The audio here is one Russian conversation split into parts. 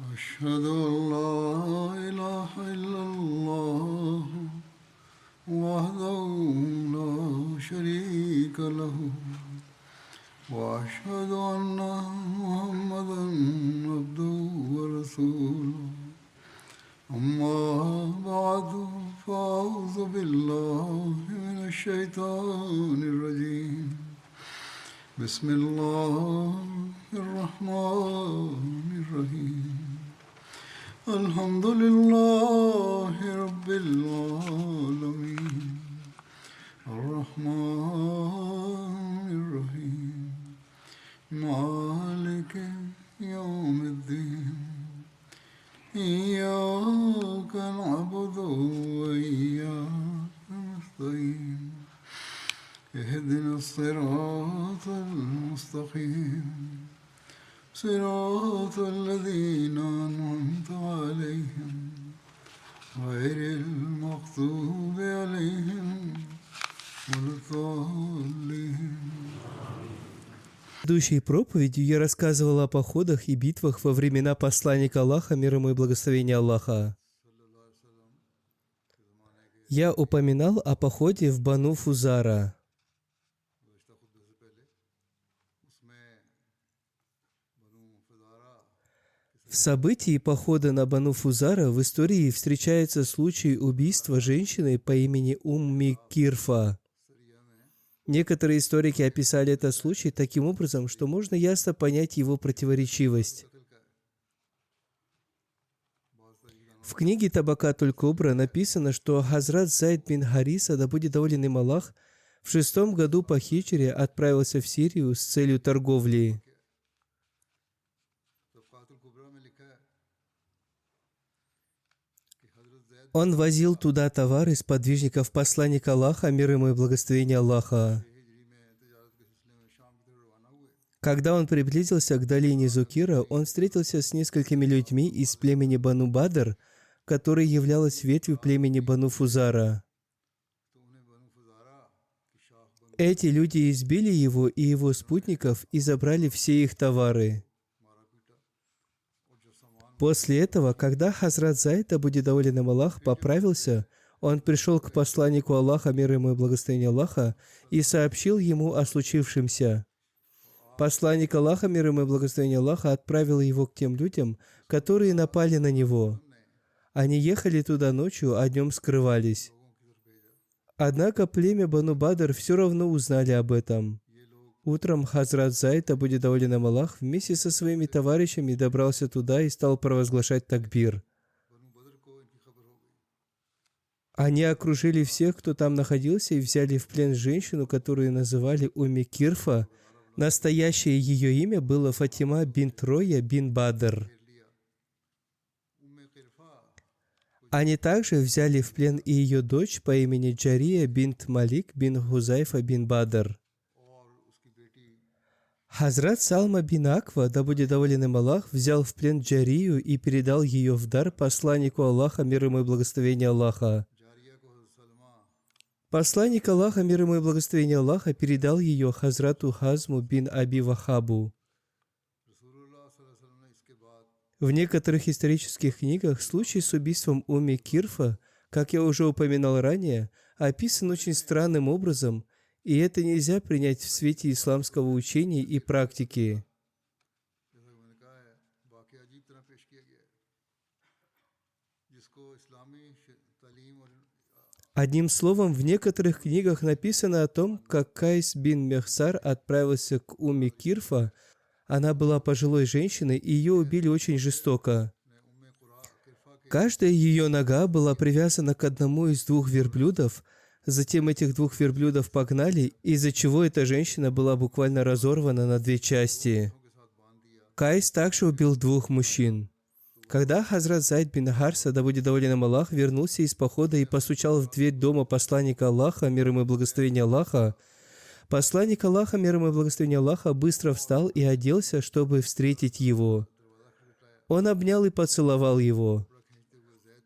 أشهد أن لا إله إلا الله وحده لا شريك له وأشهد أن محمدا عبده ورسوله أما بعد فأعوذ بالله من الشيطان الرجيم بسم الله الرحمن الرحيم الحمد لله رب العالمين الرحمن الرحيم مالك يوم الدين إياك نعبد وإياك نستعين اهدنا الصراط المستقيم صراط الذين أنعمت عليهم غير المغضوب عليهم ولا الضالين. В предыдущей проповеди я рассказывал о походах и битвах во времена посланника Аллаха, мир ему и благословения Аллаха. Я упоминал о походе в Бану Фузара. В событии похода на Бану Фузара в истории встречается случай убийства женщины по имени Умми Кирфа. Некоторые историки описали этот случай таким образом, что можно ясно понять его противоречивость. В книге Табакатуль Кубра написано, что Хазрат Зайд бин Хариса, да будет доволен им Аллах, в 6-м году по хиджре отправился в Сирию с целью торговли. Он возил туда товары сподвижников посланника Аллаха, мир ему и благословения Аллаха. Когда он приблизился к долине Зукира, он встретился с несколькими людьми из племени Бану Бадр, которая являлась ветвью племени Бану Фузара. Эти люди избили его и его спутников и забрали все их товары. После этого, когда Хазрат Зайд, да будет доволен им Аллах, поправился, он пришел к посланнику Аллаха, мир ему и благословение Аллаха, и сообщил ему о случившемся. Посланник Аллаха, мир ему и благословение Аллаха, отправил его к тем людям, которые напали на него. Они ехали туда ночью, а днем скрывались. Однако племя Бану Бадр все равно узнали об этом. Утром Хазрат Зайд, да будет доволен им Аллах, вместе со своими товарищами добрался туда и стал провозглашать такбир. Они окружили всех, кто там находился, и взяли в плен женщину, которую называли Умми Кирфа. Настоящее ее имя было Фатима бинт Роя бин Бадр. Они также взяли в плен и ее дочь по имени Джария бинт Малик бин Хузайфа бин Бадр. Хазрат Салма бин Аква, да будет доволен им Аллах, взял в плен Джарию и передал ее в дар посланнику Аллаха, мир ему и благословение Аллаха. Посланник Аллаха, мир ему и благословение Аллаха, передал ее Хазрату Хазму бин Аби Вахабу. В некоторых исторических книгах случай с убийством Умми Кирфа, как я уже упоминал ранее, описан очень странным образом, и это нельзя принять в свете исламского учения и практики. Одним словом, в некоторых книгах написано о том, как Кайс бин Мехсар отправился к Умми Кирфа. Она была пожилой женщиной, и ее убили очень жестоко. Каждая ее нога была привязана к одному из 2 верблюдов. Затем этих 2 верблюдов погнали, из-за чего эта женщина была буквально разорвана на 2 части. Кайс также убил 2 мужчин. Когда Хазрат Зайд бин Харса, да будет доволен им Аллах, вернулся из похода и постучал в дверь дома посланника Аллаха, мир ему и благословение Аллаха, посланник Аллаха, мир ему и благословение Аллаха, быстро встал и оделся, чтобы встретить его. Он обнял и поцеловал его.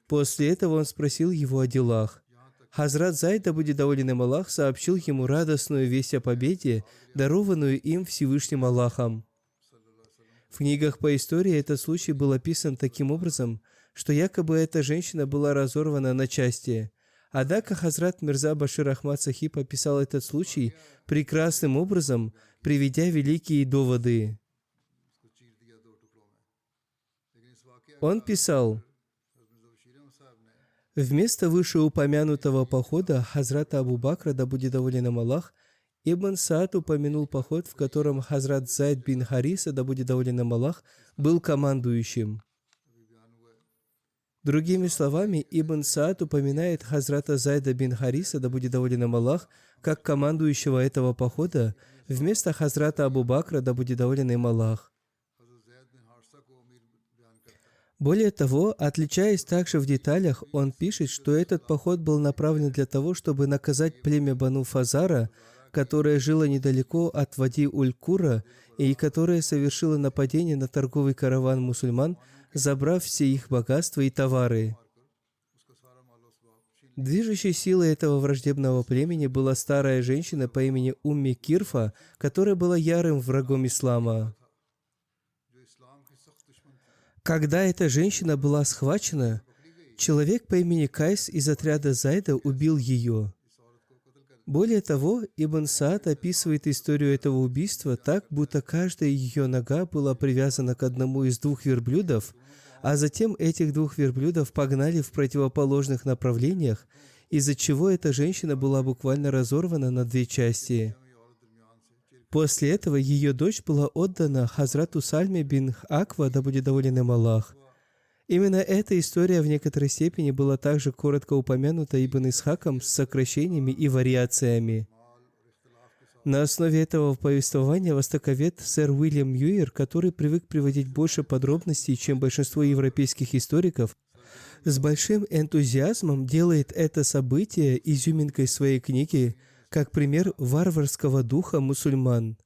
После этого он спросил его о делах. Хазрат Зайд, да будет доволен им Аллах, сообщил ему радостную весть о победе, дарованную им Всевышним Аллахом. В книгах по истории этот случай был описан таким образом, что якобы эта женщина была разорвана на части. Однако Хазрат Мирза Башир Ахмад Сахиб описал этот случай прекрасным образом, приведя великие доводы. Он писал: вместо вышеупомянутого похода Хазрата Абу Бакра, да будет доволен им Аллах, Ибн Саад упомянул поход, в котором Хазрат Зайд бин Хариса, да будет доволен им Аллах, был командующим. Другими словами, Ибн Саад упоминает Хазрата Зайда бин Хариса, да будет доволен им Аллах, как командующего этого похода, вместо Хазрата Абу Бакра, да будет доволен им Аллах. Более того, отличаясь также в деталях, он пишет, что этот поход был направлен для того, чтобы наказать племя Бану Фазара, которое жило недалеко от Вади-уль-Кура и которое совершило нападение на торговый караван мусульман, забрав все их богатства и товары. Движущей силой этого враждебного племени была старая женщина по имени Умми Кирфа, которая была ярым врагом ислама. Когда эта женщина была схвачена, человек по имени Кайс из отряда Зайда убил ее. Более того, Ибн Саад описывает историю этого убийства так, будто каждая ее нога была привязана к одному из двух верблюдов, а затем этих двух верблюдов погнали в противоположных направлениях, из-за чего эта женщина была буквально разорвана на две части. После этого ее дочь была отдана Хазрату Сальме бин Аква, да будет доволен им Аллах. Именно эта история в некоторой степени была также коротко упомянута Ибн Исхаком с сокращениями и вариациями. На основе этого повествования востоковед сэр Уильям Мьюир, который привык приводить больше подробностей, чем большинство европейских историков, с большим энтузиазмом делает это событие изюминкой своей книги, как пример варварского духа мусульман.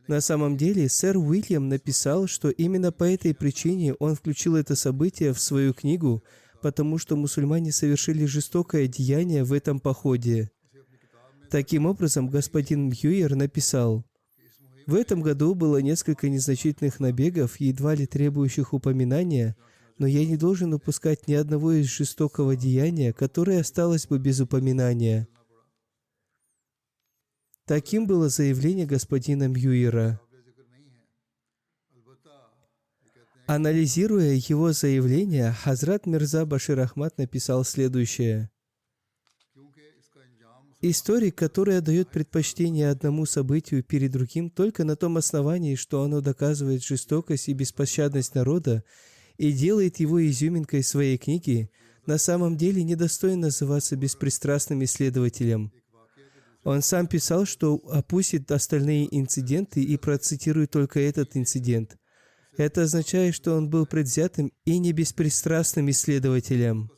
На самом деле, сэр Уильям написал, что именно по этой причине он включил это событие в свою книгу, потому что мусульмане совершили жестокое деяние в этом походе. Таким образом, господин Мьюир написал: «В этом году было несколько незначительных набегов, едва ли требующих упоминания, но я не должен упускать ни одного из жестокого деяния, которое осталось бы без упоминания». Таким было заявление господина Мьюира. Анализируя его заявление, Хазрат Мирза Башир Ахмад написал следующее. Историк, который отдает предпочтение одному событию перед другим только на том основании, что оно доказывает жестокость и беспощадность народа и делает его изюминкой своей книги, на самом деле недостоин называться беспристрастным исследователем. Он сам писал, что опустит остальные инциденты и процитирует только этот инцидент. Это означает, что он был предвзятым и не беспристрастным исследователем.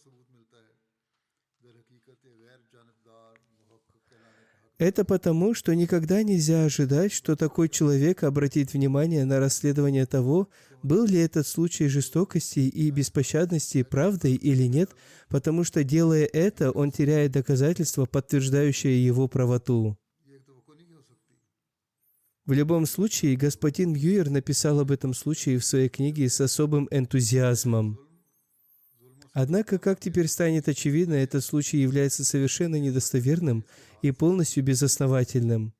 Это потому, что никогда нельзя ожидать, что такой человек обратит внимание на расследование того, был ли этот случай жестокости и беспощадности правдой или нет, потому что, делая это, он теряет доказательства, подтверждающие его правоту. В любом случае, господин Мьюир написал об этом случае в своей книге с особым энтузиазмом. Однако, как теперь станет очевидно, этот случай является совершенно недостоверным и полностью безосновательным.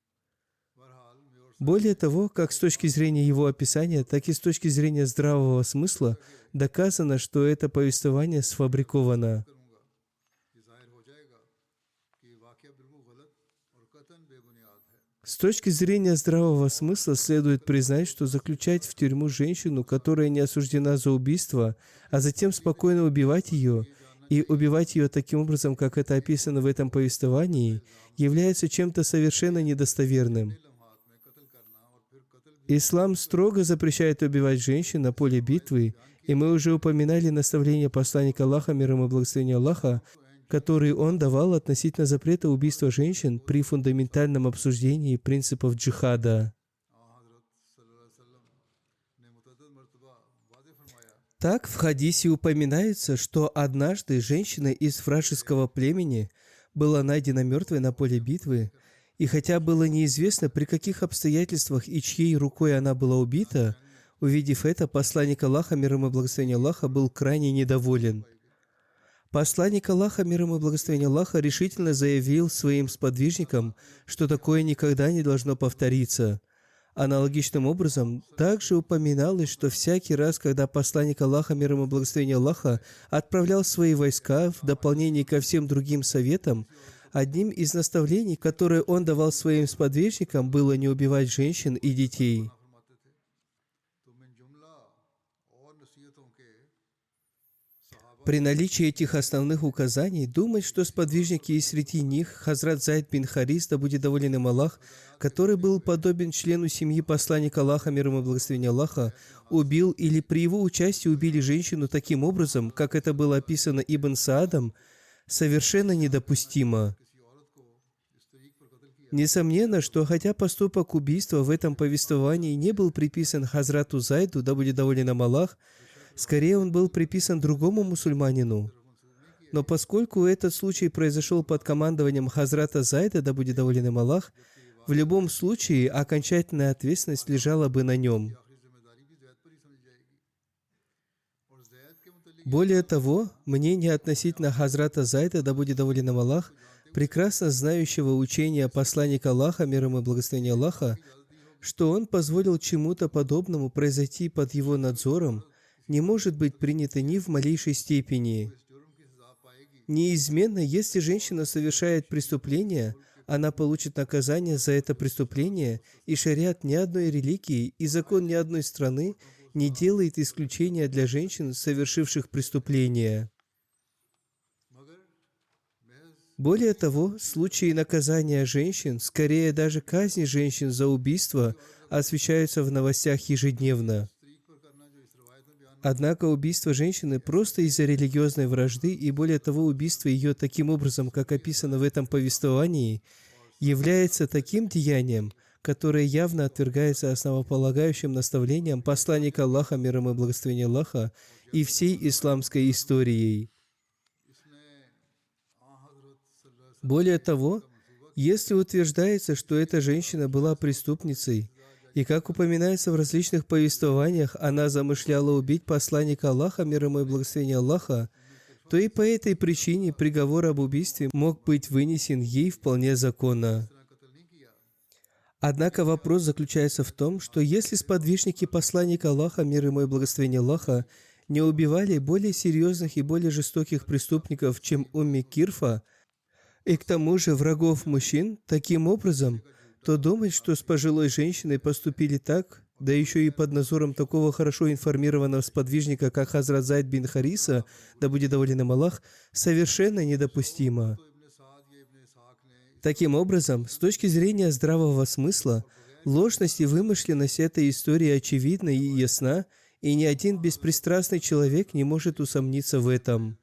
Более того, как с точки зрения его описания, так и с точки зрения здравого смысла, доказано, что это повествование сфабриковано. С точки зрения здравого смысла следует признать, что заключать в тюрьму женщину, которая не осуждена за убийство, а затем спокойно убивать ее, и убивать ее таким образом, как это описано в этом повествовании, является чем-то совершенно недостоверным. Ислам строго запрещает убивать женщин на поле битвы, и мы уже упоминали наставления посланника Аллаха, мир ему и благословения Аллаха, которые он давал относительно запрета убийства женщин при фундаментальном обсуждении принципов джихада. Так, в хадисе упоминается, что однажды женщина из вражеского племени была найдена мертвой на поле битвы, и хотя было неизвестно, при каких обстоятельствах и чьей рукой она была убита, Увидев это, посланник Аллаха, мир ему и благословение Аллаха, был крайне недоволен. Посланник Аллаха, мир ему и благословение Аллаха, решительно заявил своим сподвижникам, что такое никогда не должно повториться. Аналогичным образом, также упоминалось, что всякий раз, когда посланник Аллаха, мир ему и благословение Аллаха, отправлял свои войска в дополнение ко всем другим советам, одним из наставлений, которые он давал своим сподвижникам, было не убивать женщин и детей. При наличии этих основных указаний, думать, что сподвижники и среди них Хазрат Зайд бин Харис, да будет доволен им Аллах, который был подобен члену семьи посланника Аллаха, мир ему и благословение Аллаха, убил или при его участии убили женщину таким образом, как это было описано Ибн Саадом, совершенно недопустимо. Несомненно, что хотя поступок убийства в этом повествовании не был приписан Хазрату Зайду, да будет доволен им Аллах, скорее он был приписан другому мусульманину. Но поскольку этот случай произошел под командованием Хазрата Зайда, да будет доволен им Аллах, в любом случае окончательная ответственность лежала бы на нем. Более того, мнение относительно Хазрата Зайда, да будет доволен им Аллах, прекрасно знающего учения посланника Аллаха, мир ему и благословение Аллаха, что он позволил чему-то подобному произойти под его надзором, не может быть принято ни в малейшей степени. Неизменно, если женщина совершает преступление, она получит наказание за это преступление, и шариат ни одной религии и закон ни одной страны не делает исключения для женщин, совершивших преступления. Более того, случаи наказания женщин, скорее даже казни женщин за убийство, освещаются в новостях ежедневно. Однако убийство женщины просто из-за религиозной вражды и, более того, убийство ее таким образом, как описано в этом повествовании, является таким деянием, которое явно отвергается основополагающим наставлением посланника Аллаха, мир ему и благословение Аллаха, и всей исламской историей. Более того, если утверждается, что эта женщина была преступницей, и, как упоминается в различных повествованиях, она замышляла убить посланника Аллаха, мир ему и благословение Аллаха, то и по этой причине приговор об убийстве мог быть вынесен ей вполне законно. Однако вопрос заключается в том, что если сподвижники посланника Аллаха, мир ему и благословение Аллаха, не убивали более серьезных и более жестоких преступников, чем Умми Кирфа, и к тому же врагов мужчин, таким образом, то думать, что с пожилой женщиной поступили так, да еще и под надзором такого хорошо информированного сподвижника, как Хазрат Зайд бин Хариса, да будет доволен им Аллах, совершенно недопустимо. Таким образом, с точки зрения здравого смысла, ложность и вымышленность этой истории очевидна и ясна, и ни один беспристрастный человек не может усомниться в этом.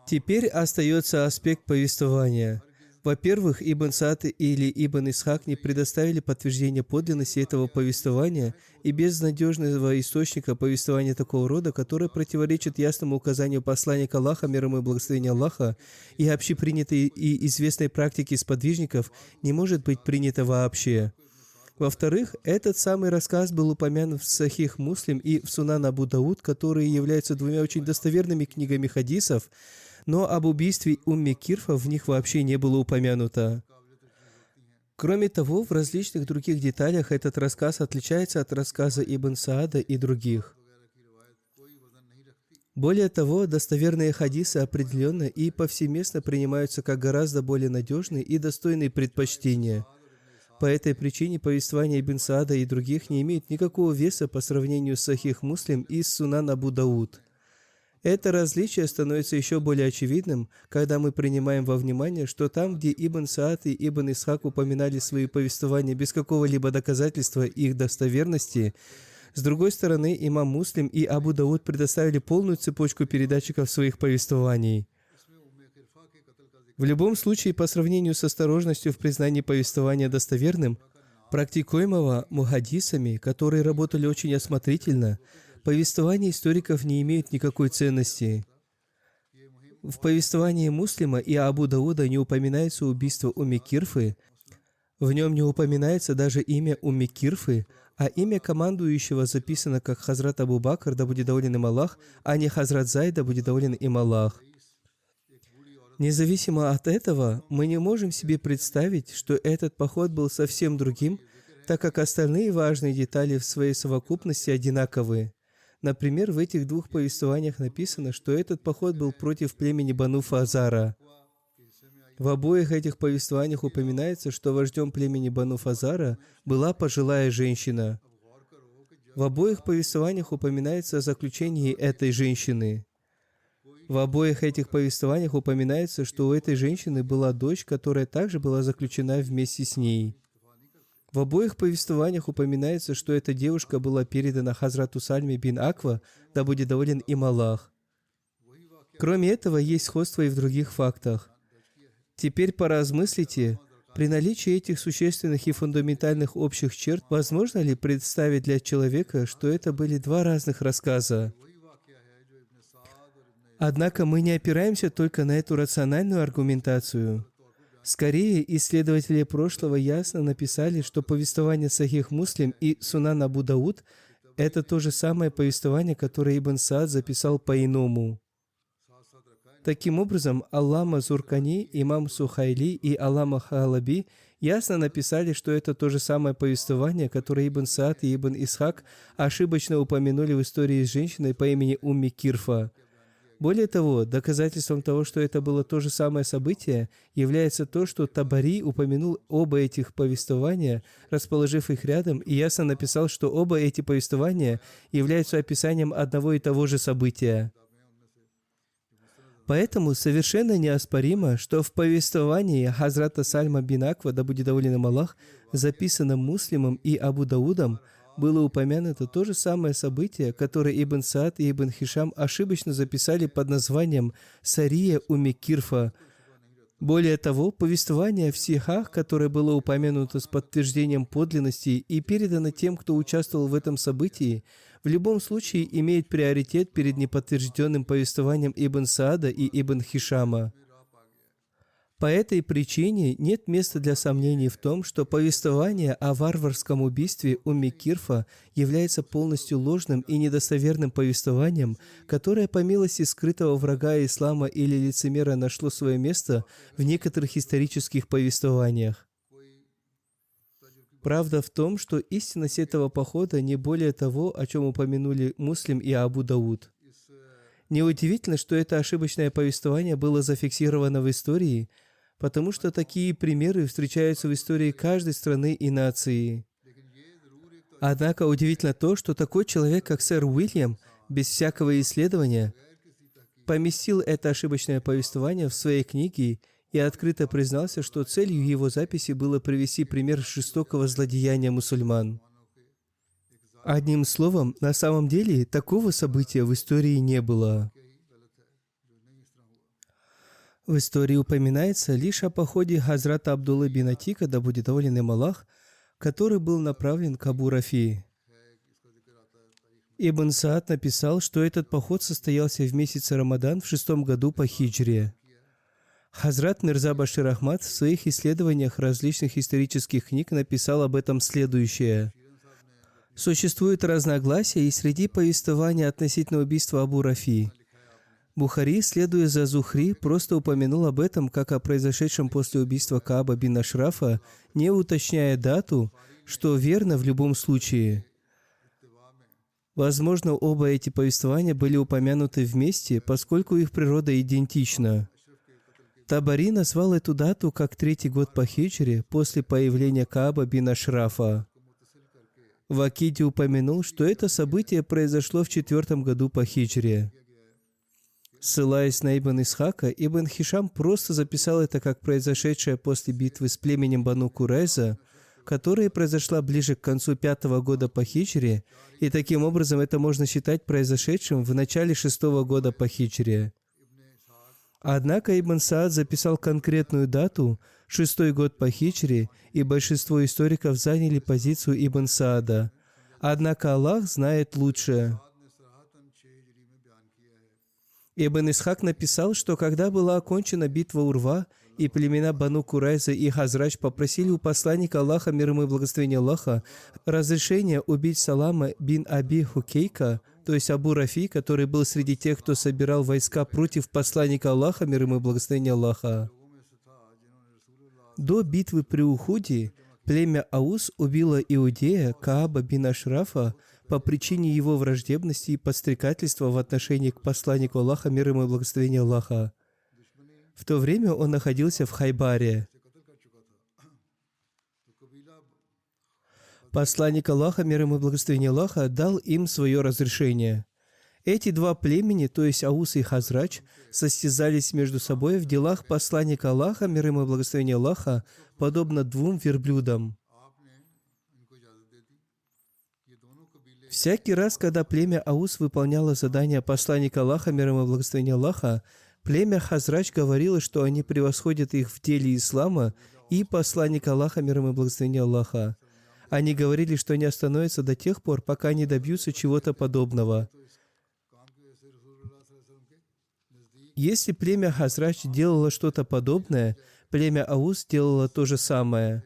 Теперь остается аспект повествования. Во-первых, Ибн Саад или Ибн Исхак не предоставили подтверждения подлинности этого повествования, и без надежного источника повествования такого рода, которое противоречит ясному указанию посланника Аллаха, мир ему и благословение Аллаха, и общепринятой и известной практики сподвижников, не может быть принято вообще. Во-вторых, этот самый рассказ был упомянут в Сахих Муслим и в Сунан Абу Дауд, которые являются двумя очень достоверными книгами хадисов, но об убийстве Умми Кирфа в них вообще не было упомянуто. Кроме того, в различных других деталях этот рассказ отличается от рассказа Ибн Саада и других. Более того, достоверные хадисы определенно и повсеместно принимаются как гораздо более надежные и достойные предпочтения. По этой причине повествования Ибн Саада и других не имеют никакого веса по сравнению с Сахих Муслим и с Сунан Абу Дауд. Это различие становится еще более очевидным, когда мы принимаем во внимание, что там, где Ибн Саад и Ибн Исхак упоминали свои повествования без какого-либо доказательства их достоверности, с другой стороны, имам Муслим и Абу Дауд предоставили полную цепочку передатчиков своих повествований. В любом случае, по сравнению с осторожностью в признании повествования достоверным, практикуемого мухаддисами, которые работали очень осмотрительно, повествования историков не имеют никакой ценности. В повествовании Муслима и Абу Дауда не упоминается убийство Умми Кирфы. В нем не упоминается даже имя Умми Кирфы, а имя командующего записано как Хазрат Абу Бакр, да будет доволен им Аллах, а не Хазрат Зайд, да будет доволен им Аллах. Независимо от этого, мы не можем себе представить, что этот поход был совсем другим, так как остальные важные детали в своей совокупности одинаковы. Например, в этих двух повествованиях написано, что этот поход был против племени Бану Фазара. В обоих этих повествованиях упоминается, что вождем племени Бану Фазара была пожилая женщина. В обоих повествованиях упоминается о заключении этой женщины. В обоих этих повествованиях упоминается, что у этой женщины была дочь, которая также была заключена вместе с ней. В обоих повествованиях упоминается, что эта девушка была передана Хазрату Сальме бин Аква, да будет доволен им Аллах. Кроме этого, есть сходство и в других фактах. Теперь поразмыслите, при наличии этих существенных и фундаментальных общих черт, возможно ли представить для человека, что это были два разных рассказа? Однако мы не опираемся только на эту рациональную аргументацию. Скорее, исследователи прошлого ясно написали, что повествование Сахих Муслим и Сунан Абу Дауд – это то же самое повествование, которое Ибн Саад записал по-иному. Таким образом, Аллама Зуркани, имам Сухайли и Аллама Халаби ясно написали, что это то же самое повествование, которое Ибн Саад и Ибн Исхак ошибочно упомянули в истории с женщиной по имени Умми Кирфа. Более того, доказательством того, что это было то же самое событие, является то, что Табари упомянул оба этих повествования, расположив их рядом, и ясно написал, что оба эти повествования являются описанием одного и того же события. Поэтому совершенно неоспоримо, что в повествовании Хазрата Сальма бин Аква, да будет доволен им Аллах, записанном Муслимом и Абу Даудом, было упомянуто то же самое событие, которое Ибн Саад и Ибн Хишам ошибочно записали под названием «Сария Умми Кирфа». Более того, повествование в Сихах, которое было упомянуто с подтверждением подлинности и передано тем, кто участвовал в этом событии, в любом случае имеет приоритет перед неподтвержденным повествованием Ибн Саада и Ибн Хишама. По этой причине нет места для сомнений в том, что повествование о варварском убийстве Умми Кирфа является полностью ложным и недостоверным повествованием, которое по милости скрытого врага ислама или лицемера нашло свое место в некоторых исторических повествованиях. Правда в том, что истинность этого похода не более того, о чем упомянули Муслим и Абу Дауд. Неудивительно, что это ошибочное повествование было зафиксировано в истории, потому что такие примеры встречаются в истории каждой страны и нации. Однако удивительно то, что такой человек, как сэр Уильям, без всякого исследования, поместил это ошибочное повествование в своей книге и открыто признался, что целью его записи было привести пример жестокого злодеяния мусульман. Одним словом, на самом деле, такого события в истории не было. В истории упоминается лишь о походе Хазрата Абдуллы бин Атика, да будет доволен им Аллах, который был направлен к Абу Рафи. Ибн Саад написал, что этот поход состоялся в месяце Рамадан в 6-м году по хиджре. Хазрат Мирза Башир Ахмад в своих исследованиях различных исторических книг написал об этом следующее. Существует разногласия и среди повествования относительно убийства Абу Рафи. Бухари, следуя за Зухри, просто упомянул об этом как о произошедшем после убийства Кааба бин Ашрафа, не уточняя дату, что верно в любом случае. Возможно, оба эти повествования были упомянуты вместе, поскольку их природа идентична. Табари назвал эту дату как 3-й год по хиджре после появления Кааба бин Ашрафа. В Акиде упомянул, что это событие произошло в 4-м году по хиджре. Ссылаясь на Ибн Исхака, Ибн Хишам просто записал это как произошедшее после битвы с племенем Бану Курайза, которая произошла ближе к концу 5-го года по хиджре, и таким образом это можно считать произошедшим в начале 6-го года по хиджре. Однако Ибн Саад записал конкретную дату, 6-й год по хиджре, и большинство историков заняли позицию Ибн Саада. Однако Аллах знает лучше. Ибн Исхак написал, что когда была окончена битва Урва, и племена Бану Курайза и Хазрач попросили у посланника Аллаха, мир ему и благословение Аллаха, разрешения убить Салама бин Аби Хукейка, то есть Абу Рафи, который был среди тех, кто собирал войска против посланника Аллаха, мир ему и благословение Аллаха. До битвы при Ухуде племя Аус убило иудея Кааба бин Ашрафа по причине его враждебности и подстрекательства в отношении к посланнику Аллаха, мир ему и благословение Аллаха. В то время он находился в Хайбаре. Посланник Аллаха, мир ему и благословение Аллаха, дал им свое разрешение. Эти два племени, то есть Аус и Хазрач, состязались между собой в делах посланника Аллаха, мир ему и благословение Аллаха, подобно двум верблюдам. Всякий раз, когда племя Аус выполняло задание посланника Аллаха, мир ему и благословение Аллаха, племя Хазрач говорило, что они превосходят их в деле ислама и посланника Аллаха, мир ему и благословение Аллаха. Они говорили, что не остановятся до тех пор, пока не добьются чего-то подобного. Если племя Хазрач делало что-то подобное, племя Аус делало то же самое.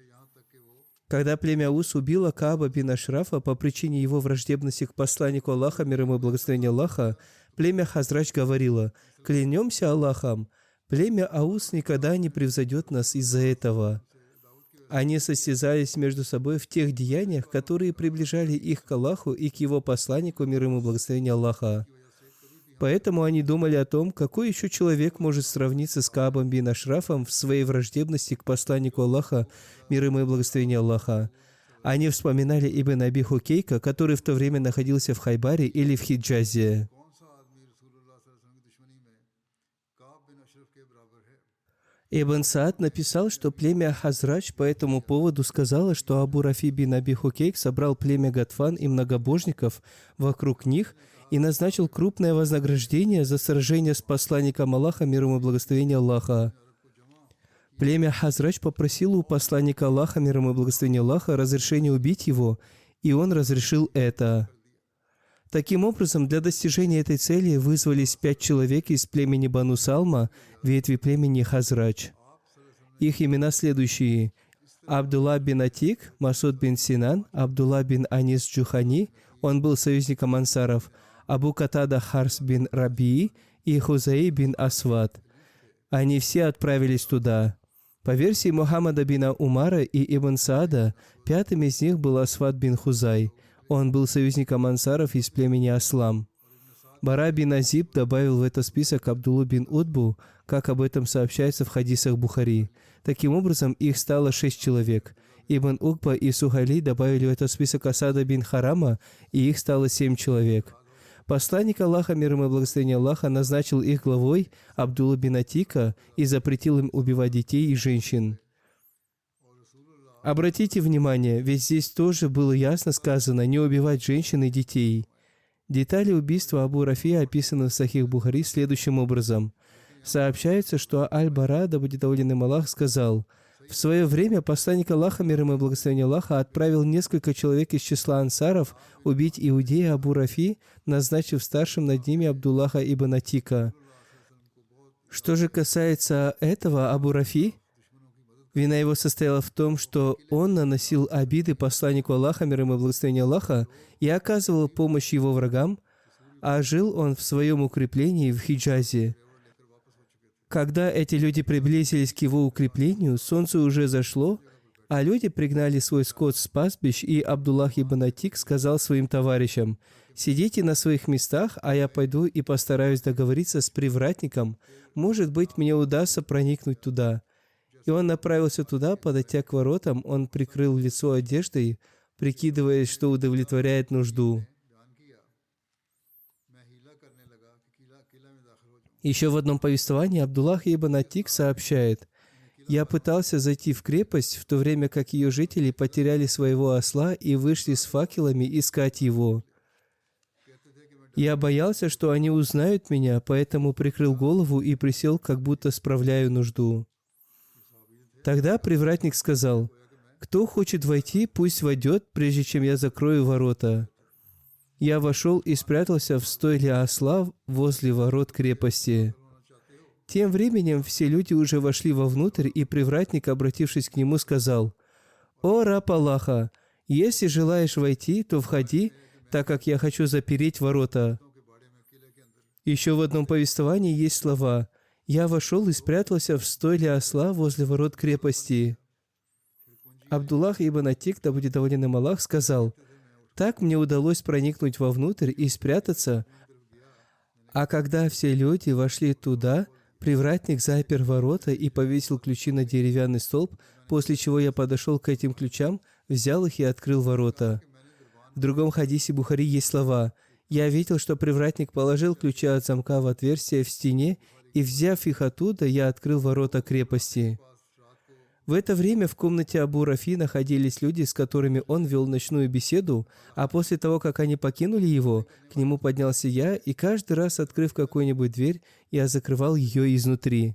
Когда племя Аус убило Кааба бин Ашрафа по причине его враждебности к посланнику Аллаха, мир ему и благословение Аллаха, племя Хазрач говорило: «Клянемся Аллахом, племя Аус никогда не превзойдет нас из-за этого». Они состязались между собой в тех деяниях, которые приближали их к Аллаху и к его посланнику, мир ему и благословение Аллаха. Поэтому они думали о том, какой еще человек может сравниться с Каабом бин Ашрафом в своей враждебности к посланнику Аллаха, мир ему и благословение Аллаха. Они вспоминали Ибн Аби Хукейка, который в то время находился в Хайбаре или в Хиджазе. Ибн Саад написал, что племя Хазрач по этому поводу сказало, что Абу Рафи бин Аби Хукейк собрал племя Гатфан и многобожников вокруг них и назначил крупное вознаграждение за сражение с посланником Аллаха, мир ему и благословение Аллаха. Племя Хазрач попросило у посланника Аллаха, мир ему и благословение Аллаха, разрешения убить его, и он разрешил это. Таким образом, для достижения этой цели вызвались 5 человек из племени Бану Салма, ветви племени Хазрач. Их имена следующие: Абдулла бин Атик, Масуд бин Синан, Абдулла бин Анис Джухани, он был союзником ансаров, Абу Катада Харс бин Рабии и Хузаи бин Асвад. Они все отправились туда. По версии Мухаммада бина Умара и Ибн Саада, 5-м из них был Асвад бин Хузай. Он был союзником ансаров из племени Аслам. Бара бин Азиб добавил в этот список Абдуллу бин Утбу, как об этом сообщается в хадисах Бухари. Таким образом, их стало 6 человек. Ибн Укба и Сухайли добавили в этот список Асада бин Харама, и их стало 7 человек. Посланник Аллаха, мир ему и благословение Аллаха, назначил их главой Абдулла бин Атика и запретил им убивать детей и женщин. Обратите внимание, ведь здесь тоже было ясно сказано не убивать женщин и детей. Детали убийства Абу Рафи описаны в Сахих Бухари следующим образом. Сообщается, что Аль-Бара, да будет доволен им Аллах, сказал: «В свое время посланник Аллаха, мир ему и благословение Аллаха, отправил несколько человек из числа ансаров убить иудея Абу Рафи, назначив старшим над ними Абдуллаха ибн Атика». Что же касается этого Абу Рафи, вина его состояла в том, что он наносил обиды посланнику Аллаха, мир ему и благословение Аллаха, и оказывал помощь его врагам, а жил он в своем укреплении в Хиджазе. Когда эти люди приблизились к его укреплению, солнце уже зашло, а люди пригнали свой скот с пастбищ, и Абдуллах ибн Атик сказал своим товарищам: «Сидите на своих местах, а я пойду и постараюсь договориться с привратником. Может быть, мне удастся проникнуть туда». И он направился туда. Подойдя к воротам, он прикрыл лицо одеждой, прикидываясь, что удовлетворяет нужду. Еще в одном повествовании Абдуллах ибн Атик сообщает: «Я пытался зайти в крепость, в то время как ее жители потеряли своего осла и вышли с факелами искать его. Я боялся, что они узнают меня, поэтому прикрыл голову и присел, как будто справляю нужду». Тогда привратник сказал: «Кто хочет войти, пусть войдет, прежде чем я закрою ворота». Я вошел и спрятался в стойле осла возле ворот крепости. Тем временем все люди уже вошли вовнутрь, и привратник, обратившись к нему, сказал: «О раб Аллаха, если желаешь войти, то входи, так как я хочу запереть ворота». Еще в одном повествовании есть слова: «Я вошел и спрятался в стойле осла возле ворот крепости». Абдуллах ибн Атик, да будет доволен им Аллах, сказал: «Так мне удалось проникнуть вовнутрь и спрятаться, а когда все люди вошли туда, привратник запер ворота и повесил ключи на деревянный столб, после чего я подошел к этим ключам, взял их и открыл ворота». В другом хадисе Бухари есть слова: «Я видел, что привратник положил ключи от замка в отверстие в стене, и, взяв их оттуда, я открыл ворота крепости». В это время в комнате Абу Рафи находились люди, с которыми он вел ночную беседу, а после того, как они покинули его, к нему поднялся я, и каждый раз, открыв какую-нибудь дверь, я закрывал ее изнутри.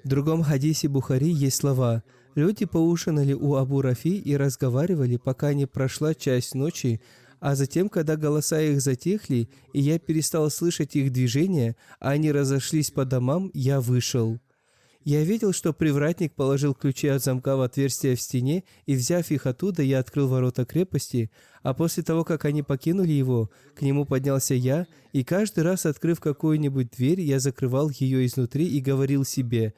В другом хадисе Бухари есть слова: «Люди поужинали у Абу Рафи и разговаривали, пока не прошла часть ночи, а затем, когда голоса их затихли, и я перестал слышать их движения, а они разошлись по домам, я вышел. Я видел, что привратник положил ключи от замка в отверстие в стене, и, взяв их оттуда, я открыл ворота крепости, а после того, как они покинули его, к нему поднялся я, и каждый раз, открыв какую-нибудь дверь, я закрывал ее изнутри и говорил себе: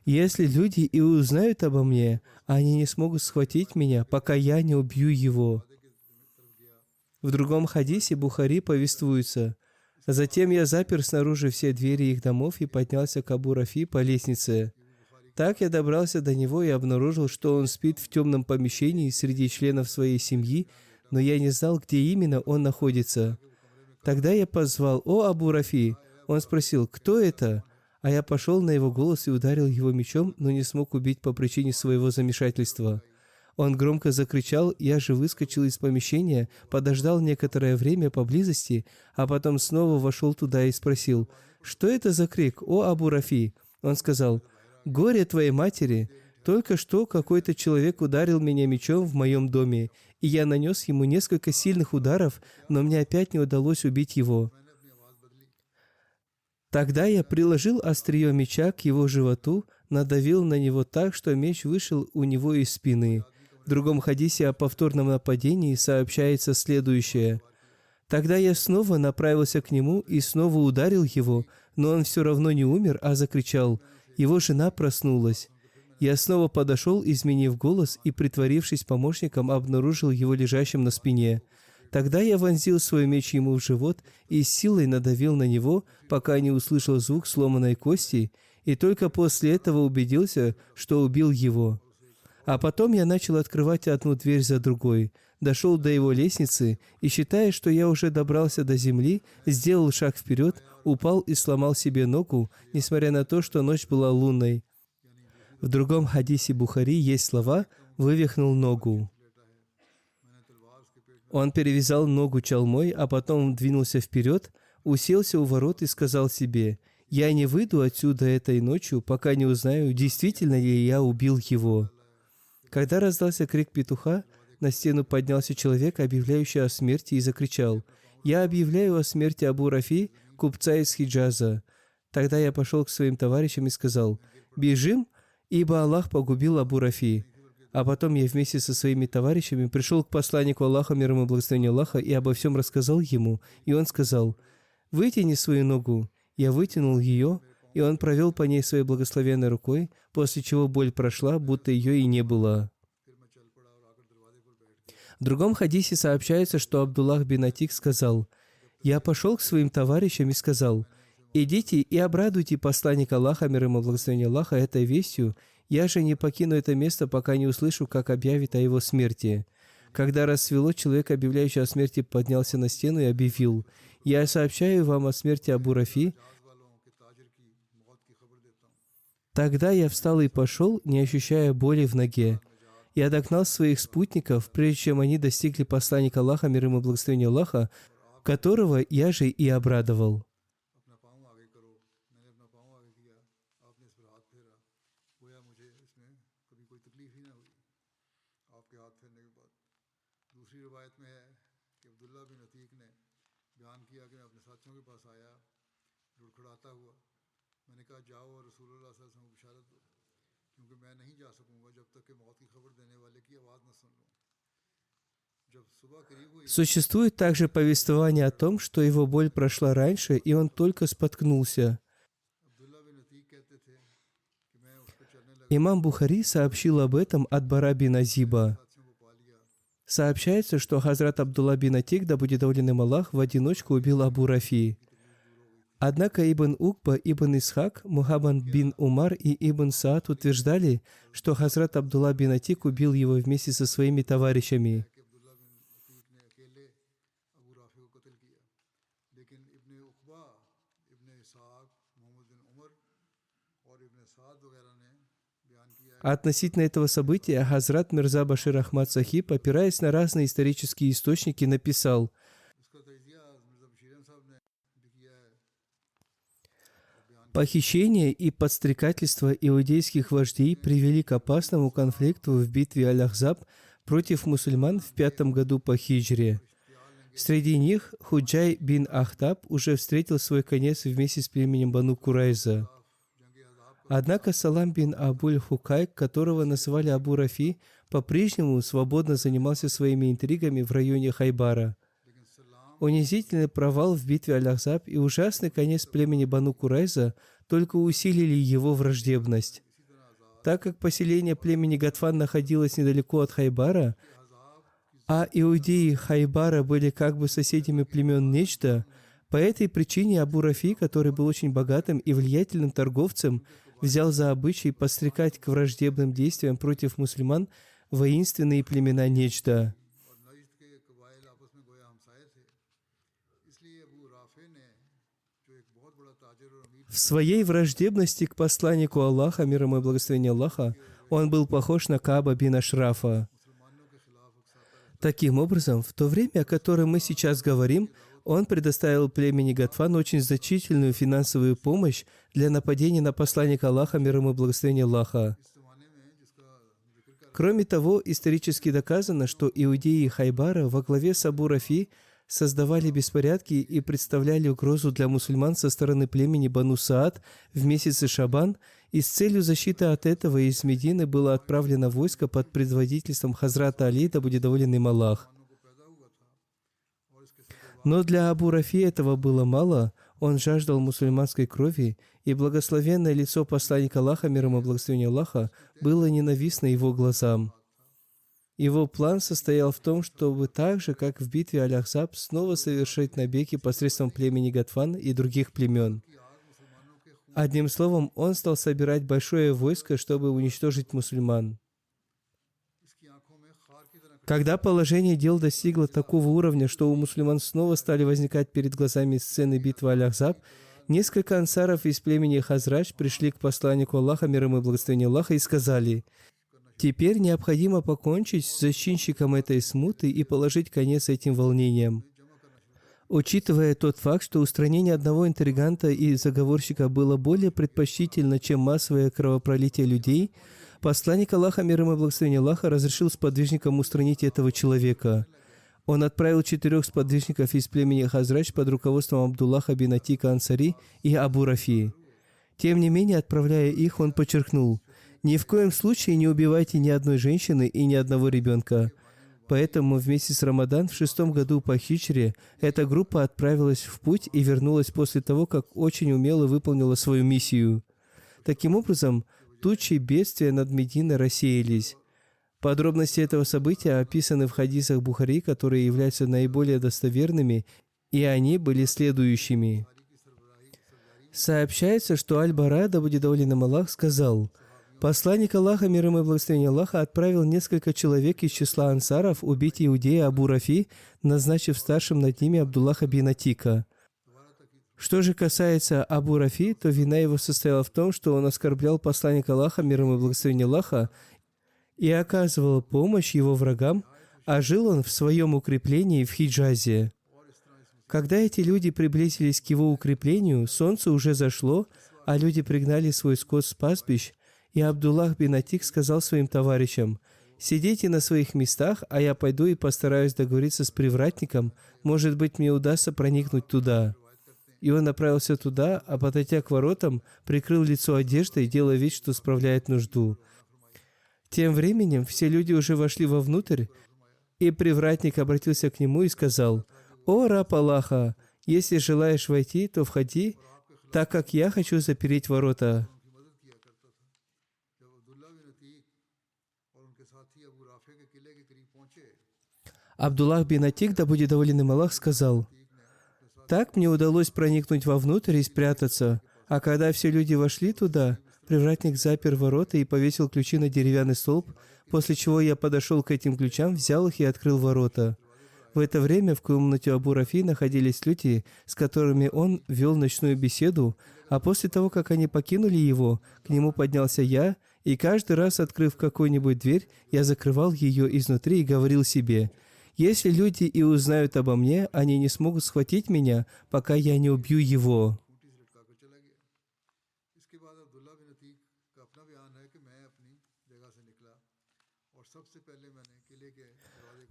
если люди и узнают обо мне, они не смогут схватить меня, пока я не убью его». В другом хадисе Бухари повествуется: «Затем я запер снаружи все двери их домов и поднялся к Абу Рафи по лестнице. Так я добрался до него и обнаружил, что он спит в темном помещении среди членов своей семьи, но я не знал, где именно он находится. Тогда я позвал: «О, Абу Рафи!» Он спросил: «Кто это?» А я пошел на его голос и ударил его мечом, но не смог убить по причине своего замешательства. Он громко закричал, я же выскочил из помещения, подождал некоторое время поблизости, а потом снова вошел туда и спросил: «Что это за крик, о Абу Рафи?» Он сказал: «Горе твоей матери! Только что какой-то человек ударил меня мечом в моем доме, и я нанес ему несколько сильных ударов, но мне опять не удалось убить его». Тогда я приложил острие меча к его животу, надавил на него так, что меч вышел у него из спины. В другом хадисе о повторном нападении сообщается следующее: «Тогда я снова направился к нему и снова ударил его, но он все равно не умер, а закричал. Его жена проснулась. Я снова подошел, изменив голос, и, притворившись помощником, обнаружил его лежащим на спине. Тогда я вонзил свой меч ему в живот и с силой надавил на него, пока не услышал звук сломанной кости, и только после этого убедился, что убил его. А потом я начал открывать одну дверь за другой, дошел до его лестницы и, считая, что я уже добрался до земли, сделал шаг вперед, упал и сломал себе ногу, несмотря на то, что ночь была лунной». В другом хадисе Бухари есть слова: «вывихнул ногу». Он перевязал ногу чалмой, а потом двинулся вперед, уселся у ворот и сказал себе: «Я не выйду отсюда этой ночью, пока не узнаю, действительно ли я убил его». Когда раздался крик петуха, на стену поднялся человек, объявляющий о смерти, и закричал: «Я объявляю о смерти Абу Рафи, купца из Хиджаза». Тогда я пошел к своим товарищам и сказал: «Бежим, ибо Аллах погубил Абу Рафи». А потом я вместе со своими товарищами пришел к посланнику Аллаха, мир ему и благословение Аллаха, и обо всем рассказал ему. И он сказал: «Вытяни свою ногу». Я вытянул ее, и он провел по ней своей благословенной рукой, после чего боль прошла, будто ее и не было. В другом хадисе сообщается, что Абдуллах бин Атик сказал: «Я пошел к своим товарищам и сказал: идите и обрадуйте посланника Аллаха, мир ему и благословение Аллаха, этой вестью. Я же не покину это место, пока не услышу, как объявит о его смерти». Когда рассвело, человек, объявляющий о смерти, поднялся на стену и объявил: «Я сообщаю вам о смерти Абу Рафи». Тогда я встал и пошел, не ощущая боли в ноге. Я догнал своих спутников, прежде чем они достигли посланника Аллаха, мир ему и благословение Аллаха, которого я же и обрадовал. मैंने कहा जाओ और रसूलुल्लाह सल्लल्लाहु अलैहि वसल्लम को बिशारत दो, क्योंकि मैं नहीं जा सकूंगा जब तक कि मौत की खबर देने वाले की आवाज़ न सुन लूँ. जब सुबह करीब हुई Существует также повествование о том, что его боль прошла раньше, и он только споткнулся. अब्दुल्ला बिन अतीक कहते थे कि मैं उस पर चलने लगा, Имам Бухари сообщил об этом от Бара бин Азиба. साथियों को पा लिया. Сообщается, что Хазрат Абдулла бин Атик, да будет доволен им Аллах, в одиночку убил Абу Рафи. Однако Ибн Укба, Ибн Исхак, Мухаммад бин Умар и Ибн Саад утверждали, что Хазрат Абдулла бин Атик убил его вместе со своими товарищами. कि अब्दुल्ला बिन अतीक ने अकेले अबू राफी को कत्ल किया, लेकिन इब्न उकबा, इब्न इसाक, मोहम्मद बिन उमर और इब्न साद वगैरह ने बयान किया है. Относительно этого события Хазрат Мирза Башир Ахмад Сахиб, опираясь на разные исторические источники, написал: उसका तजिया मिर्जा बशीर साहब ने भी किया है. «Похищение и подстрекательство иудейских вождей привели к опасному конфликту в битве Аль-Ахзаб против мусульман в 5 году по хиджре. Среди них Худжай бин Ахтаб уже встретил свой конец вместе с племенем Бану Курайза. Однако Салам бин Абуль Хукайк, которого называли Абу Рафи, по-прежнему свободно занимался своими интригами в районе Хайбара. Унизительный провал в битве Аль-Ахзаб и ужасный конец племени Бану Курайза только усилили его враждебность. Так как поселение племени Гатфан находилось недалеко от Хайбара, а иудеи Хайбара были как бы соседями племен Нечда, по этой причине Абу Рафи, который был очень богатым и влиятельным торговцем, взял за обычай подстрекать к враждебным действиям против мусульман воинственные племена Нечда. और नजद के कबाइल आपस में गोया हमसाए थे, इसलिए अबू राफे ने, जो एक बहुत बड़ा ताजिर और अमीर В своей враждебности к посланнику Аллаха, мир ему и благословение Аллаха, он был похож на Кааба бин Ашрафа. मुसलमानों के खिलाफ उकसाता रहता. Таким образом, в то время, о котором мы сейчас говорим, он предоставил племени Гатфан очень значительную финансовую помощь для нападения на посланника Аллаха, мир ему и благословение Аллаха. इस जमाने में जिसका जिक्र कर Кроме того, исторически доказано, что иудеи Хайбара во главе с Абу Рафи создавали беспорядки и представляли угрозу для мусульман со стороны племени Бану Саад в месяце Шабан, и с целью защиты от этого из Медины было отправлено войско под предводительством Хазрата Али, да будет доволен им Аллах. को पैदा हुआ था और इसके सब Но для Абу Рафи этого было мало, он жаждал мусульманской крови, и благословенное лицо посланника Аллаха, мир ему и благословение Аллаха, было ненавистно его глазам. Его план состоял в том, чтобы так же, как в битве Аль-Ахзаб, снова совершить набеги посредством племени Гатфан и других племен. Одним словом, он стал собирать большое войско, чтобы уничтожить мусульман. इसकी आंखों में खार की तरह Когда положение дел достигло такого уровня, что у мусульман снова стали возникать перед глазами сцены битвы Аль-Ахзаб, несколько ансаров из племени Хазрадж пришли к посланнику Аллаха, мир ему и благословение Аллаха, и сказали: «Теперь необходимо покончить с зачинщиком этой смуты и положить конец этим волнениям». Учитывая тот факт, что устранение одного интриганта и заговорщика было более предпочтительно, чем массовое кровопролитие людей, посланник Аллаха, мир ему и благословение Аллаха, разрешил сподвижникам устранить этого человека. Он отправил 4 сподвижников из племени Хазрадж под руководством Абдуллаха бин Атика Ансари и Абу Рафи. Тем не менее, отправляя их, он подчеркнул: «Ни в коем случае не убивайте ни одной женщины и ни одного ребенка». Поэтому вместе с Рамадан в 6 году по хиджре эта группа отправилась в путь и вернулась после того, как очень умело выполнила свою миссию. Таким образом, тучи бедствия над Мединой рассеялись. Подробности этого события описаны в хадисах Бухари, которые являются наиболее достоверными, и они были следующими. Сообщается, что Аль-Бара, да будет доволен им Аллах, сказал: «Посланник Аллаха, мир ему и благословение Аллаха, отправил несколько человек из числа ансаров убить иудея Абу Рафи, назначив старшим над ними Абдуллаха бин Атика. Что же касается Абу Рафи, то вина его состояла в том, что он оскорблял посланника Аллаха, мир ему и благословение Аллаха, и оказывал помощь его врагам, а жил он в своем укреплении в Хиджазе. Когда эти люди приблизились к его укреплению, солнце уже зашло, а люди пригнали свой скот с пастбищ, и Абдуллах бин Атик сказал своим товарищам: «Сидите на своих местах, а я пойду и постараюсь договориться с привратником, может быть, мне удастся проникнуть туда». и он направился туда, а подойдя к воротам, прикрыл лицо одеждой, делая вид, что справляет нужду. Тем временем все люди уже вошли вовнутрь, и привратник обратился к нему и сказал: «О, раб Аллаха, если желаешь войти, то входи, так как я хочу запереть ворота». Абдуллах бин Атик, да будет доволен им Аллах, сказал: «Так мне удалось проникнуть вовнутрь и спрятаться, а когда все люди вошли туда, привратник запер ворота и повесил ключи на деревянный столб, после чего я подошел к этим ключам, взял их и открыл ворота. В это время в комнате Абу Рафи находились люди, с которыми он вел ночную беседу, а после того, как они покинули его, к нему поднялся я, и каждый раз, открыв какую-нибудь дверь, я закрывал ее изнутри и говорил себе: «Если люди и узнают обо мне, они не смогут схватить меня, пока я не убью его».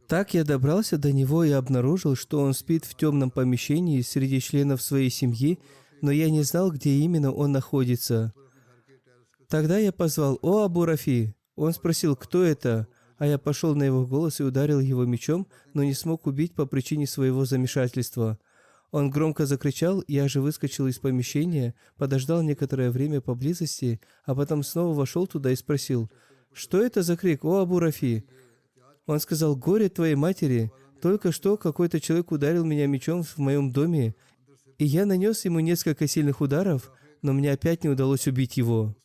Так я добрался до него и обнаружил, что он спит в темном помещении среди членов своей семьи, но я не знал, где именно он находится. Тогда я позвал: «О, Абу Рафи!» Он спросил: «Кто это?» А я пошел на его голос и ударил его мечом, но не смог убить по причине своего замешательства. Он громко закричал, я же выскочил из помещения, подождал некоторое время поблизости, а потом снова вошел туда и спросил: «Что это за крик, о Абу Рафи?» Он сказал: «Горе твоей матери! Только что какой-то человек ударил меня мечом в моем доме, и я нанес ему несколько сильных ударов, но мне опять не удалось убить его».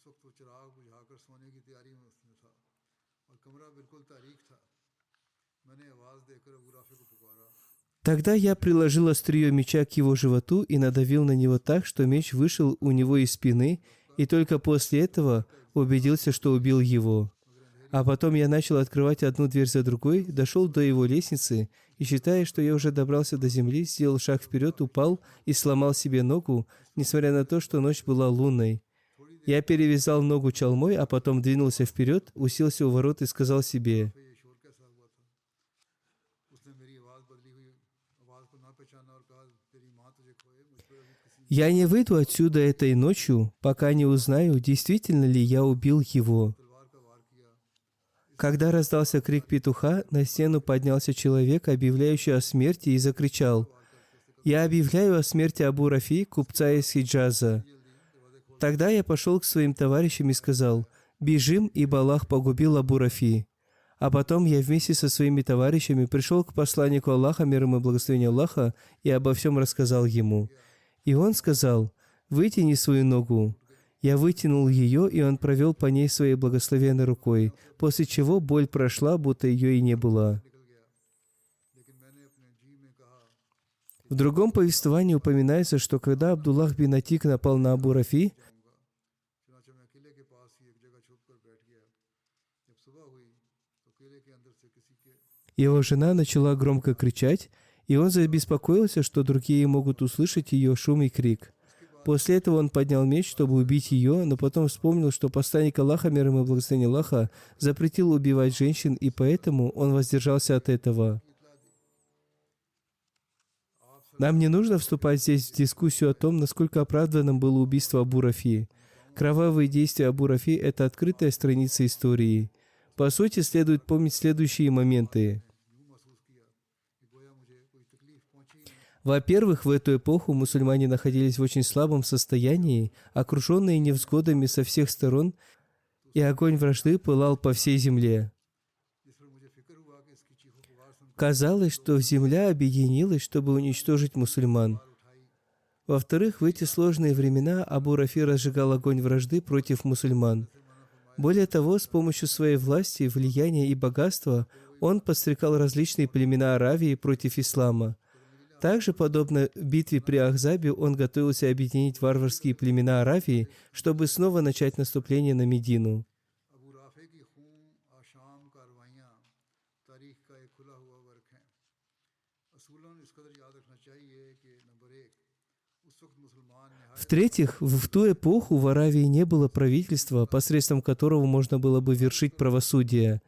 Тогда я приложил острие меча к его животу и надавил на него так, что меч вышел у него из спины, и только после этого убедился, что убил его. А потом я начал открывать одну дверь за другой, дошел до его лестницы, и, считая, что я уже добрался до земли, сделал шаг вперед, упал и сломал себе ногу, несмотря на то, что ночь была лунной. Я перевязал ногу чалмой, а потом двинулся вперед, уселся у ворот и сказал себе: «Я не выйду отсюда этой ночью, пока не узнаю, действительно ли я убил его». Когда раздался крик петуха, на стену поднялся человек, объявляющий о смерти, и закричал: «Я объявляю о смерти Абу Рафи, купца из Хиджаза». Тогда я пошел к своим товарищам и сказал: «Бежим, ибо Аллах погубил Абу Рафи». А потом я вместе со своими товарищами пришел к посланнику Аллаха, мир ему и благословение Аллаха, и обо всем рассказал ему. И он сказал: «Вытяни свою ногу». Я вытянул ее, и он провел по ней своей благословенной рукой, после чего боль прошла, будто ее и не было. В другом повествовании упоминается, что когда Абдуллах бин Атик напал на Абу Рафи, его жена начала громко кричать, и он забеспокоился, что другие могут услышать ее шум и крик. После этого он поднял меч, чтобы убить ее, но потом вспомнил, что посланник Аллаха, мир ему и благословение Аллаха, запретил убивать женщин, и поэтому он воздержался от этого. Нам не нужно вступать здесь в дискуссию о том, насколько оправданным было убийство Абу Рафи. Кровавые действия Абу Рафи – это открытая страница истории. По сути, следует помнить следующие моменты. Во-первых, в эту эпоху мусульмане находились в очень слабом состоянии, окруженные невзгодами со всех сторон, и огонь вражды пылал по всей земле. Казалось, что земля объединилась, чтобы уничтожить мусульман. Во-вторых, в эти сложные времена Абу Рафи разжигал огонь вражды против мусульман. Более того, с помощью своей власти, влияния и богатства он подстрекал различные племена Аравии против ислама. Также, подобно битве при Ахзабе, он готовился объединить варварские племена Аравии, чтобы снова начать наступление на Медину. В-третьих, в ту эпоху в Аравии не было правительства, посредством которого можно было бы вершить правосудие.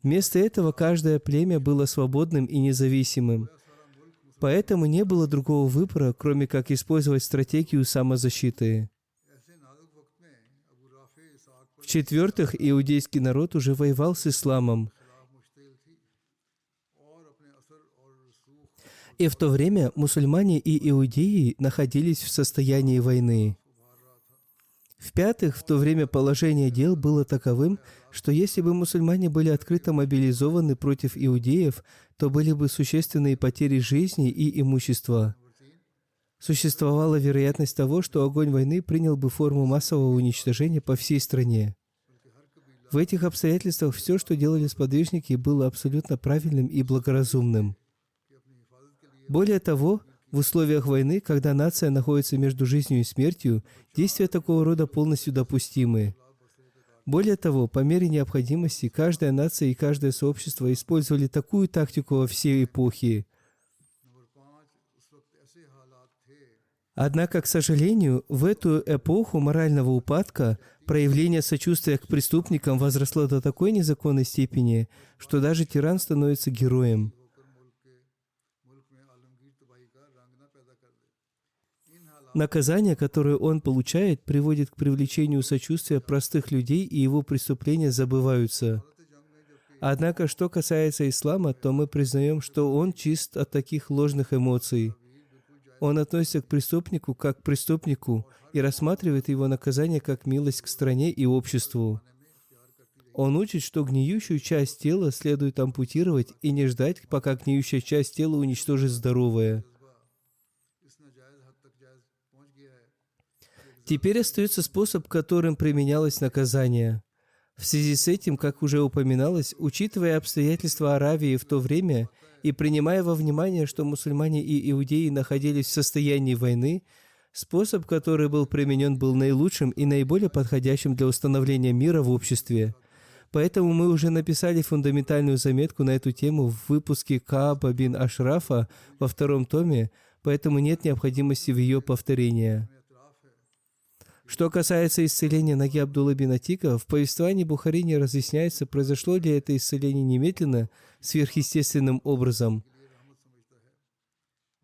Вместо этого каждое племя было свободным и независимым. Поэтому не было другого выбора, кроме как использовать стратегию самозащиты. ऐसे नाजुक वक्त में अबू राफे इसाक पर В-четвертых, иудейский народ уже воевал с исламом. खिलाफ मुश्तिल थी और अपने असर और रसूख И в то время мусульмане и иудеи находились в состоянии войны. उभार रहा था। В-пятых, в то время положение дел было таковым, что если бы мусульмане были открыто мобилизованы против иудеев, то были бы существенные потери жизни и имущества. Существовала вероятность того, что огонь войны принял бы форму массового уничтожения по всей стране. В этих обстоятельствах все, что делали сподвижники, было абсолютно правильным и благоразумным. Более того, в условиях войны, когда нация находится между жизнью и смертью, действия такого рода полностью допустимы. Более того, по мере необходимости, каждая нация и каждое сообщество использовали такую тактику во все эпохи. नंबर 5 उस वक्त ऐसे हालात थे Однако, к сожалению, в эту эпоху морального упадка проявление сочувствия к преступникам возросло до такой незаконной степени, что даже тиран становится героем. होकर मुल्क में आलमगीर तबाही का रंग न पैदा कर दे। इन हालात Наказание, которое он получает, приводит к привлечению сочувствия простых людей, и его преступления забываются. जंग में जबकि Однако, что касается ислама, то мы признаем, что он чист от таких ложных эмоций. Он относится к преступнику как к преступнику и рассматривает его наказание как милость к стране и обществу. Он учит, что гниющую часть тела следует ампутировать и не ждать, пока гниющая часть тела уничтожит здоровое. इस नाजायज हद तक जायज पहुंच गया है। Теперь остается способ, которым применялось наказание. В связи с этим, как уже упоминалось, учитывая обстоятельства Аравии в то время и принимая во внимание, что мусульмане и иудеи находились в состоянии войны, способ, который был применен, был наилучшим и наиболее подходящим для установления мира в обществе. Поэтому мы уже написали фундаментальную заметку на эту тему в выпуске Кааба бин Ашрафа во 2 томе, поэтому нет необходимости в ее повторении. Что касается исцеления ноги Абдуллы бин Атика, в повествовании Бухари не разъясняется, произошло ли это исцеление немедленно, сверхъестественным образом.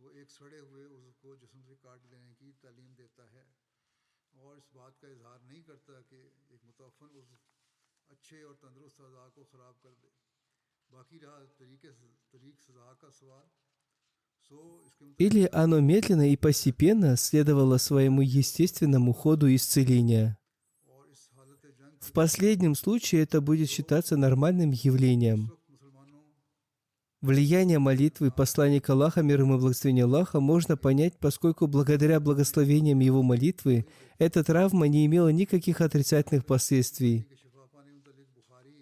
वो एक सड़े हुए उज़्व को जिस्म से काट लेने की तालीम देता है और इस बात का इजहार नहीं करता कि एक मुतअफ़्फ़न उज़्व अच्छे और तंदुरुस्त अज़ा को ख़राब कर दे। बाकी रहा तरीक सज़ा का सवाल सो इसके Или оно медленно и постепенно следовало своему естественному ходу исцеления. और इस हालत जंग В последнем случае это будет считаться нормальным явлением. वक्त मुसलमानों Влияние молитвы посланника Аллаха, мир ему и благословение Аллаха, можно понять, поскольку благодаря благословениям его молитвы эта травма не имела никаких отрицательных последствий. के शिफा पाने मुतल्लिक बुखारी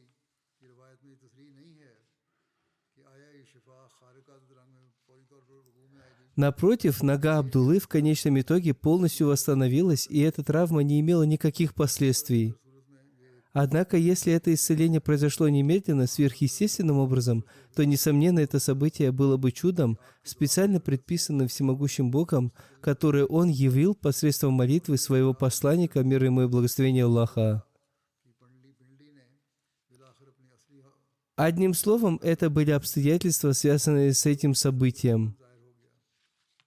की रवायत में तस्रीह नहीं है कि आया ये शिफा खारिका रंग में फौरी तौर पर वक़ू में आएगी। Напротив, нога Абдуллы в конечном итоге полностью восстановилась, и эта травма не имела никаких последствий. Однако, если это исцеление произошло немедленно, сверхъестественным образом, то, несомненно, это событие было бы чудом, специально предписанным всемогущим Богом, которое Он явил посредством молитвы своего посланника, мир ему и благословение Аллаха. कि पिंडली ने बिलाखिर अपनी असली Одним словом, это были обстоятельства, связанные с этим событием. ज़ाहिर हो गया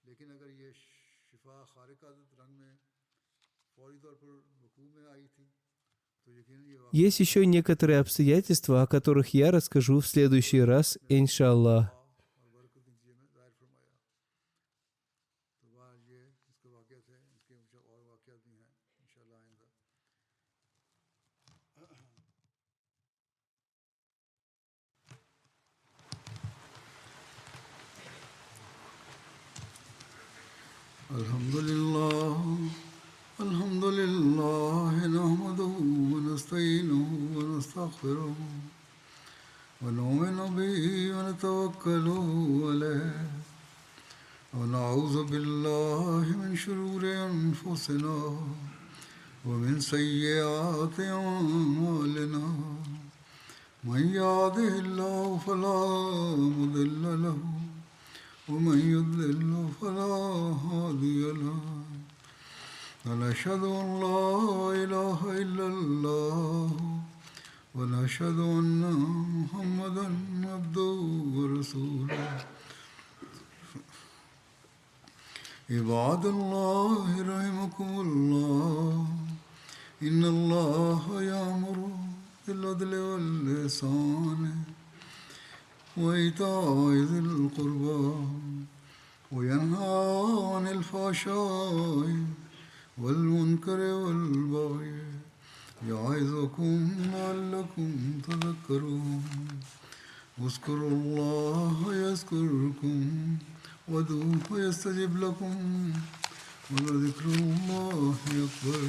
लेकिन अगर ये शिफा खारिका रंग में फौरी तौर पर वक़ू में आई थी तो यकीनन ये Есть еще некоторые обстоятельства, о которых я расскажу в следующий раз, иншаллах. और बरकत की चीज़ें में ज़ाहिर फरमाया। तो बात ये इसके वाक़े थे, इसके कुछ और वाक़यात भी हैं इंशाअल्लाह आइंदा। الحمد لله نحمده ونستعينه ونستغفره ونؤمن به ونتوكل عليه ونعوذ بالله من شرور أنفسنا ومن سيئات أعمالنا من يهده الله فلا مضل له ومن يضلل فلا هادي له ونشهد أن لا إله إلا الله ونشهد أن محمدا عبده ورسوله عباد الله رحمكم الله إن الله يأمر بالعدل والإحسان وإيتاء ذي القربى وينهى عن الفحشاء والمنكر والبغي يعظكم لعلكم تذكرون اذكروا الله يذكركم وادعوه يستجب لكم ولذكر الله أكبر